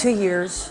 2 years.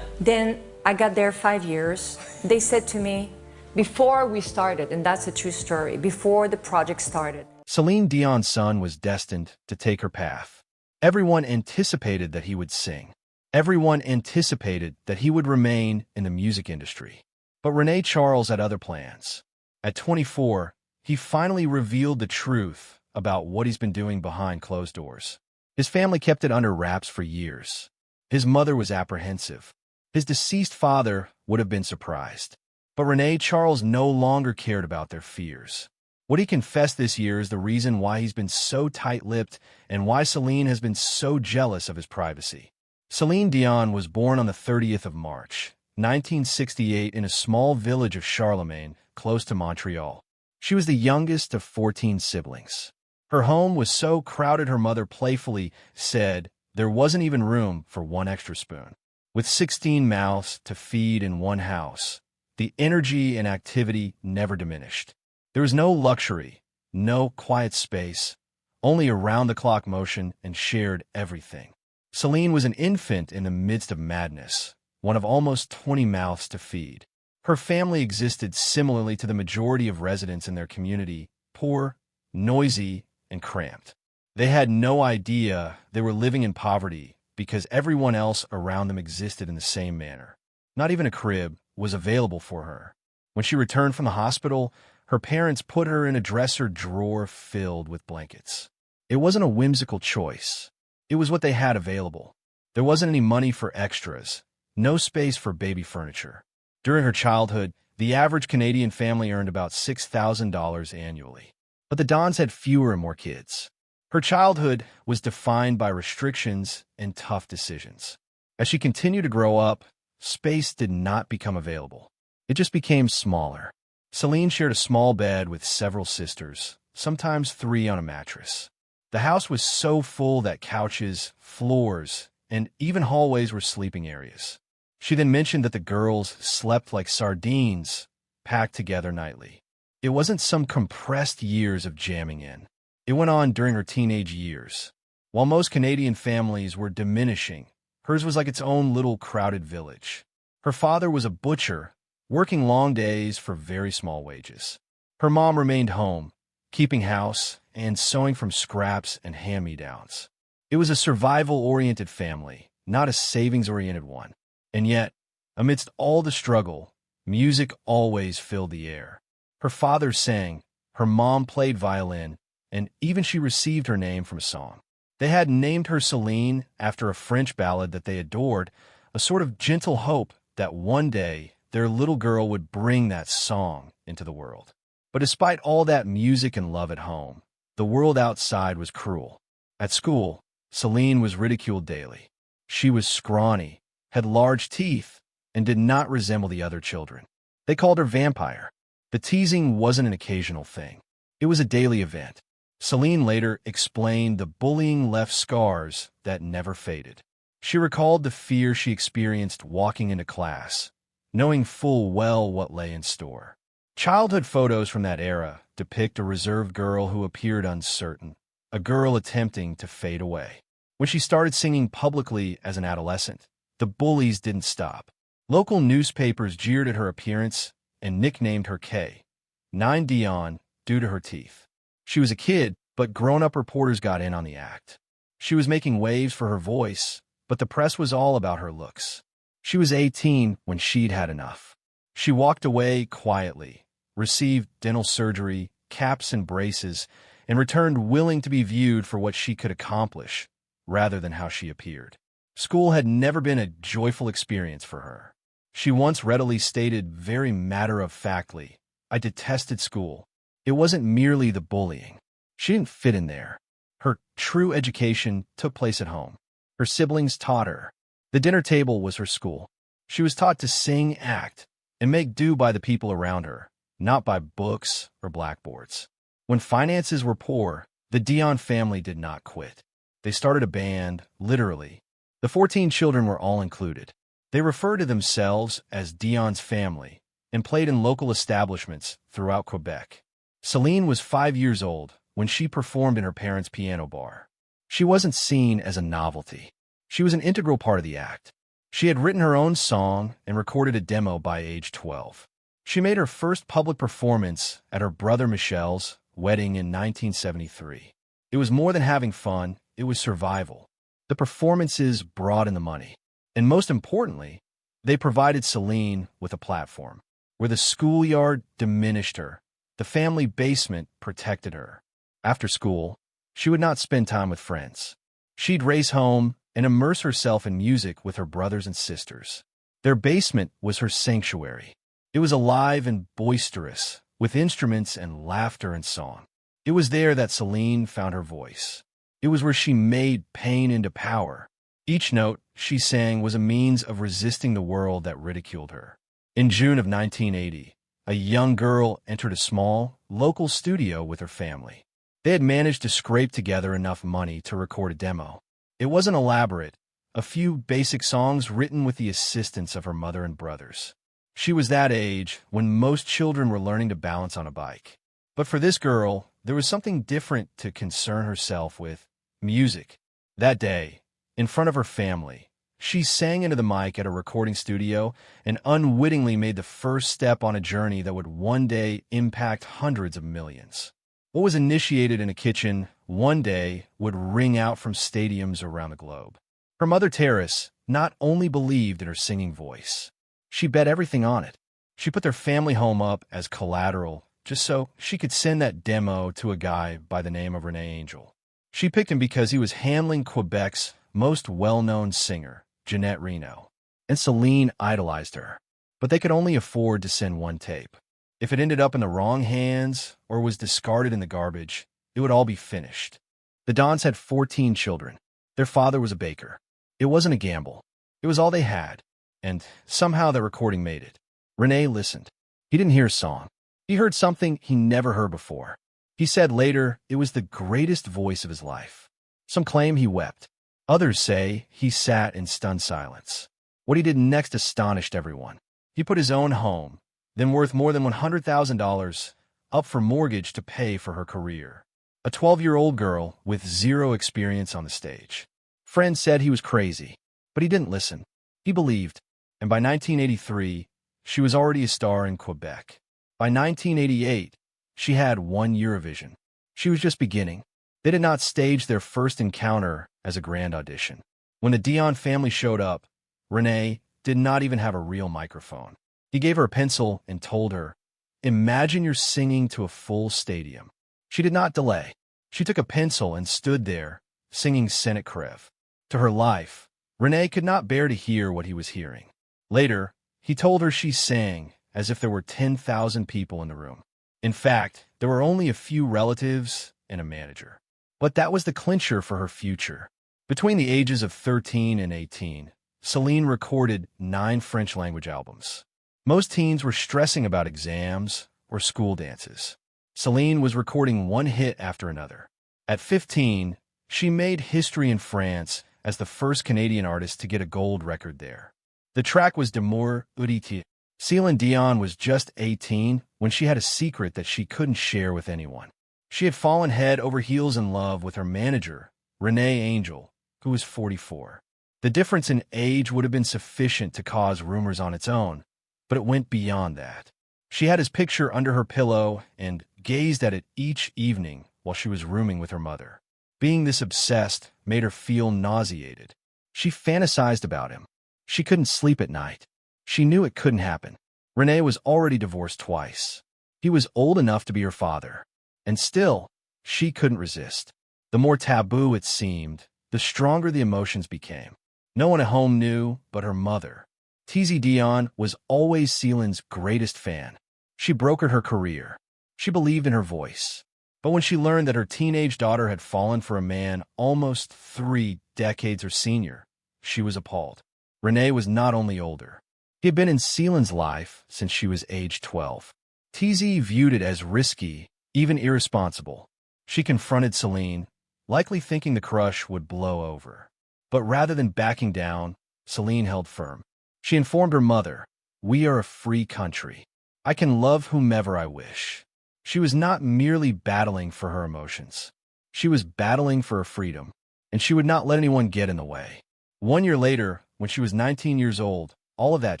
Then I got there 5 years. They said to me, before we started, and that's a true story, before the project started. Celine Dion's son was destined to take her path. Everyone anticipated that he would sing. Everyone anticipated that he would remain in the music industry. But René Charles had other plans. At 24, he finally revealed the truth about what he's been doing behind closed doors. His family kept it under wraps for years. His mother was apprehensive. His deceased father would have been surprised. But René Charles no longer cared about their fears. What he confessed this year is the reason why he's been so tight-lipped and why Celine has been so jealous of his privacy. Celine Dion was born on the 30th of March, 1968, in a small village of Charlemagne, close to Montreal. She was the youngest of 14 siblings. Her home was so crowded her mother playfully said there wasn't even room for one extra spoon. With 16 mouths to feed in one house, the energy and activity never diminished. There was no luxury, no quiet space, only around-the-clock motion and shared everything. Celine was an infant in the midst of madness, one of almost 20 mouths to feed. Her family existed similarly to the majority of residents in their community, poor, noisy, and cramped. They had no idea they were living in poverty because everyone else around them existed in the same manner. Not even a crib was available for her. When she returned from the hospital, her parents put her in a dresser drawer filled with blankets. It wasn't a whimsical choice. It was what they had available. There wasn't any money for extras, no space for baby furniture. During her childhood, the average Canadian family earned about $6,000 annually. But the Dons had fewer and more kids. Her childhood was defined by restrictions and tough decisions. As she continued to grow up, space did not become available. It just became smaller. Celine shared a small bed with several sisters, sometimes 3 on a mattress. The house was so full that couches, floors, and even hallways were sleeping areas. She then mentioned that the girls slept like sardines, packed together nightly. It wasn't some compressed years of jamming in. It went on during her teenage years. While most Canadian families were diminishing, hers was like its own little crowded village. Her father was a butcher, working long days for very small wages. Her mom remained home, keeping house and sewing from scraps and hand-me-downs. It was a survival-oriented family, not a savings-oriented one. And yet, amidst all the struggle, music always filled the air. Her father sang, her mom played violin, and even she received her name from a song. They had named her Celine after a French ballad that they adored, a sort of gentle hope that one day their little girl would bring that song into the world. But despite all that music and love at home, the world outside was cruel. At school, Celine was ridiculed daily. She was scrawny, had large teeth, and did not resemble the other children. They called her vampire. The teasing wasn't an occasional thing. It was a daily event. Celine later explained the bullying left scars that never faded. She recalled the fear she experienced walking into class, knowing full well what lay in store. Childhood photos from that era depict a reserved girl who appeared uncertain, a girl attempting to fade away. When she started singing publicly as an adolescent, the bullies didn't stop. Local newspapers jeered at her appearance and nicknamed her K9 Dion due to her teeth. She was a kid, but grown-up reporters got in on the act. She was making waves for her voice, but the press was all about her looks. She was 18 when she'd had enough. She walked away quietly, received dental surgery, caps and braces, and returned willing to be viewed for what she could accomplish, rather than how she appeared. School had never been a joyful experience for her. She once readily stated very matter-of-factly, "I detested school. It wasn't merely the bullying. She didn't fit in there. Her true education took place at home. Her siblings taught her. The dinner table was her school. She was taught to sing, act, and make do by the people around her, not by books or blackboards." When finances were poor, the Dion family did not quit. They started a band, literally. The 14 children were all included. They referred to themselves as Dion's family and played in local establishments throughout Quebec. Celine was 5 years old when she performed in her parents' piano bar. She wasn't seen as a novelty. She was an integral part of the act. She had written her own song and recorded a demo by age 12. She made her first public performance at her brother Michel's wedding in 1973. It was more than having fun, it was survival. The performances brought in the money. And most importantly, they provided Celine with a platform. Where the schoolyard diminished her, the family basement protected her. After school, she would not spend time with friends. She'd race home and immerse herself in music with her brothers and sisters. Their basement was her sanctuary. It was alive and boisterous, with instruments and laughter and song. It was there that Celine found her voice. It was where she made pain into power. Each note she sang was a means of resisting the world that ridiculed her. In June of 1980, a young girl entered a small, local studio with her family. They had managed to scrape together enough money to record a demo. It wasn't elaborate, a few basic songs written with the assistance of her mother and brothers. She was that age when most children were learning to balance on a bike. But for this girl, there was something different to concern herself with: music. That day, in front of her family, she sang into the mic at a recording studio and unwittingly made the first step on a journey that would one day impact hundreds of millions. What was initiated in a kitchen one day would ring out from stadiums around the globe. Her mother, Terrace, not only believed in her singing voice, she bet everything on it. She put their family home up as collateral just so she could send that demo to a guy by the name of René Angel. She picked him because he was handling Quebec's most well-known singer, Jeanette Reno, and Celine idolized her. But they could only afford to send one tape. If it ended up in the wrong hands or was discarded in the garbage, it would all be finished. The Dons had 14 children. Their father was a baker. It wasn't a gamble. It was all they had. And somehow the recording made it. René listened. He didn't hear a song. He heard something he never heard before. He said later it was the greatest voice of his life. Some claim he wept. Others say he sat in stunned silence. What he did next astonished everyone. He put his own home, then worth more than $100,000, up for mortgage to pay for her career. A 12-year-old girl with zero experience on the stage. Friends said he was crazy, but he didn't listen. He believed, and by 1983, she was already a star in Quebec. By 1988, she had won Eurovision. She was just beginning. They did not stage their first encounter as a grand audition. When the Dion family showed up, René did not even have a real microphone. He gave her a pencil and told her, "Imagine you're singing to a full stadium." She did not delay. She took a pencil and stood there, singing Senate Crev. To her life, René could not bear to hear what he was hearing. Later, he told her she sang as if there were 10,000 people in the room. In fact, there were only a few relatives and a manager. But that was the clincher for her future. Between the ages of 13 and 18, Celine recorded 9 French-language albums. Most teens were stressing about exams or school dances. Celine was recording one hit after another. At 15, she made history in France as the first Canadian artist to get a gold record there. The track was D'amour Uditi. Celine Dion was just 18 when she had a secret that she couldn't share with anyone. She had fallen head over heels in love with her manager, René Angel, who was 44. The difference in age would have been sufficient to cause rumors on its own, but it went beyond that. She had his picture under her pillow and gazed at it each evening while she was rooming with her mother. Being this obsessed made her feel nauseated. She fantasized about him. She couldn't sleep at night. She knew it couldn't happen. René was already divorced twice. He was old enough to be her father. And still, she couldn't resist. The more taboo it seemed, the stronger the emotions became. No one at home knew but her mother. TZ Dion was always Celine's greatest fan. She brokered her career. She believed in her voice. But when she learned that her teenage daughter had fallen for a man almost 3 decades her senior, she was appalled. René was not only older. He had been in Celine's life since she was age 12. TZ viewed it as risky, even irresponsible. She confronted Celine, likely thinking the crush would blow over. But rather than backing down, Celine held firm. She informed her mother, "We are a free country. I can love whomever I wish." She was not merely battling for her emotions. She was battling for her freedom, and she would not let anyone get in the way. 1 year later, when she was 19 years old, all of that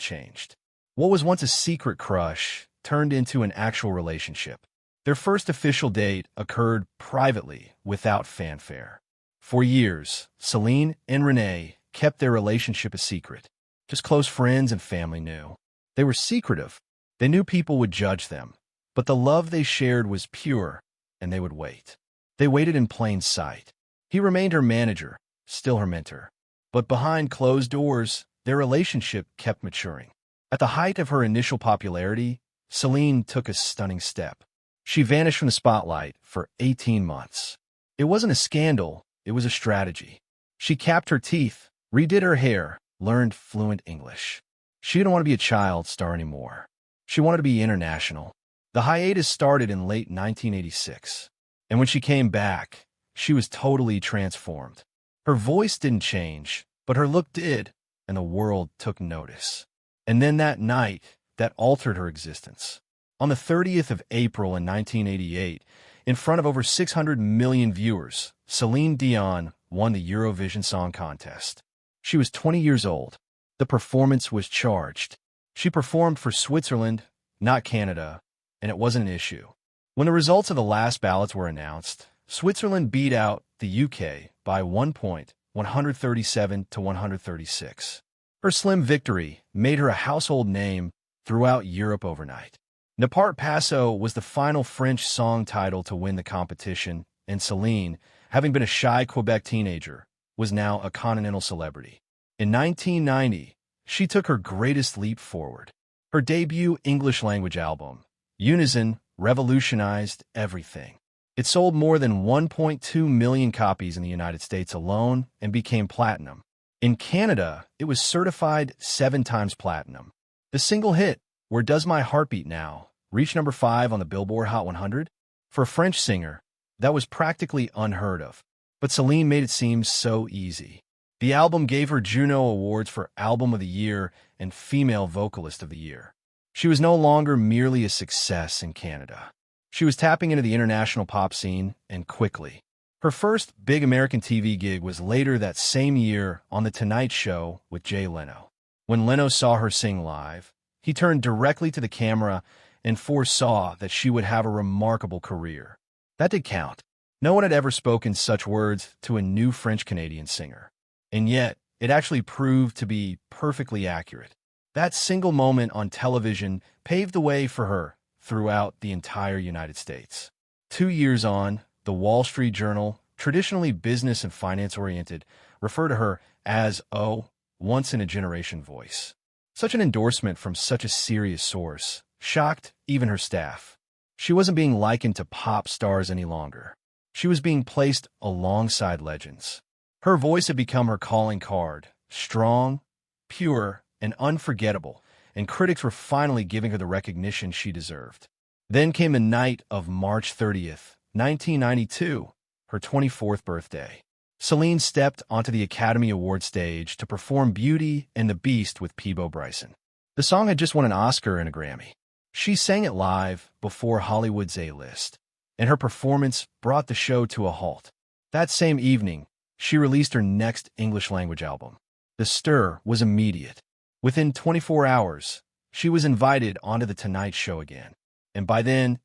changed. What was once a secret crush turned into an actual relationship. Their first official date occurred privately, without fanfare. For years, Celine and Renee kept their relationship a secret. Just close friends and family knew. They were secretive. They knew people would judge them. But the love they shared was pure, and they would wait. They waited in plain sight. He remained her manager, still her mentor. But behind closed doors, their relationship kept maturing. At the height of her initial popularity, Celine took a stunning step. She vanished from the spotlight for 18 months. It wasn't a scandal, it was a strategy. She capped her teeth, redid her hair, learned fluent English. She didn't want to be a child star anymore. She wanted to be international. The hiatus started in late 1986. And when she came back, she was totally transformed. Her voice didn't change, but her look did, and the world took notice. And then that night, that altered her existence. On the 30th of April in 1988, in front of over 600 million viewers, Celine Dion won the Eurovision Song Contest. She was 20 years old. The performance was charged. She performed for Switzerland, not Canada, and it wasn't an issue. When the results of the last ballots were announced, Switzerland beat out the UK by 1 point, 137 to 136. Her slim victory made her a household name throughout Europe overnight. Ne Part Paso was the final French song title to win the competition, and Celine, having been a shy Quebec teenager, was now a continental celebrity. In 1990, she took her greatest leap forward. Her debut English-language album, Unison, revolutionized everything. It sold more than 1.2 million copies in the United States alone and became platinum. In Canada, it was certified 7 times platinum. The single hit, Where Does My Heart Beat Now, reached number 5 on the Billboard Hot 100. For a French singer, that was practically unheard of. But Celine made it seem so easy. The album gave her Juno Awards for Album of the Year and Female Vocalist of the Year. She was no longer merely a success in Canada. She was tapping into the international pop scene, and quickly. Her first big American TV gig was later that same year on The Tonight Show with Jay Leno. When Leno saw her sing live, he turned directly to the camera and foresaw that she would have a remarkable career. That did count. No one had ever spoken such words to a new French-Canadian singer. And yet, it actually proved to be perfectly accurate. That single moment on television paved the way for her throughout the entire United States. 2 years on, the Wall Street Journal, traditionally business and finance-oriented, referred to her as a once-in-a-generation voice. Such an endorsement from such a serious source shocked even her staff. She wasn't being likened to pop stars any longer. She was being placed alongside legends. Her voice had become her calling card, strong, pure, and unforgettable, and critics were finally giving her the recognition she deserved. Then came the night of March 30th, 1992, her 24th birthday. Celine stepped onto the Academy Award stage to perform Beauty and the Beast with Peabo Bryson. The song had just won an Oscar and a Grammy. She sang it live before Hollywood's A-list, and her performance brought the show to a halt. That same evening, she released her next English-language album. The stir was immediate. Within 24 hours, she was invited onto The Tonight Show again. And by then,